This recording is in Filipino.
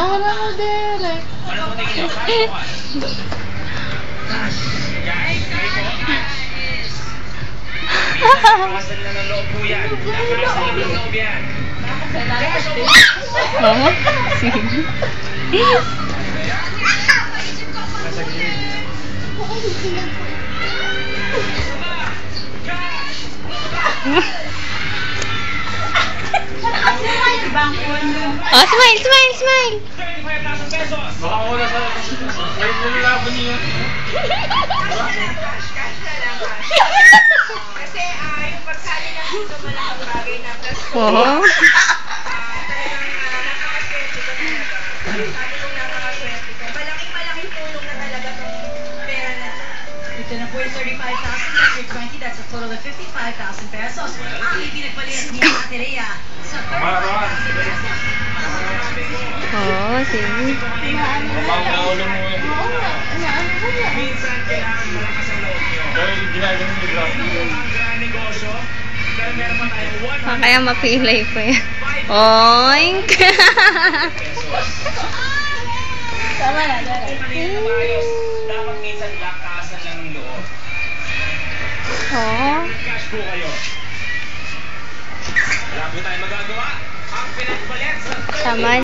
Dara mo, Derek. Ano mo tingin nyo? Nakakasan na ng loob po yan. Nakakasan na ng loob yan. Mama? Sige. Oh, smile, smile, smile. 35,000 pesos. Baka ako na sa... Wait mo nilabon niyo. Kasi yung pagsali ng dito malaking bagay na plus Oh. talagang nakakaswerte ko talaga. Sabi kong nakakaswerte ko. Malaking tulong na talaga tong pera na to. Ito na po yung 35,000 plus your 20, that's a total of 55,000 pesos. Ang ipinagpalias niya ng Ate Rhea sa 35,000 pesos. Oh, sige. Mabang na ulo mo yun. Minsan kailangan malakas ang loob nyo. Dahil ginagawa niyo yung graph. Ang negosyo, pero meron pa tayong 100 Kaya mapilay pa yan. Oink! Tama na, Kung kanina na maayos, dapat minsan lakasan lang ng loob. Oh. Cash po kayo. Wala po tayong magagawa. Ang pinagpalit sa Tama.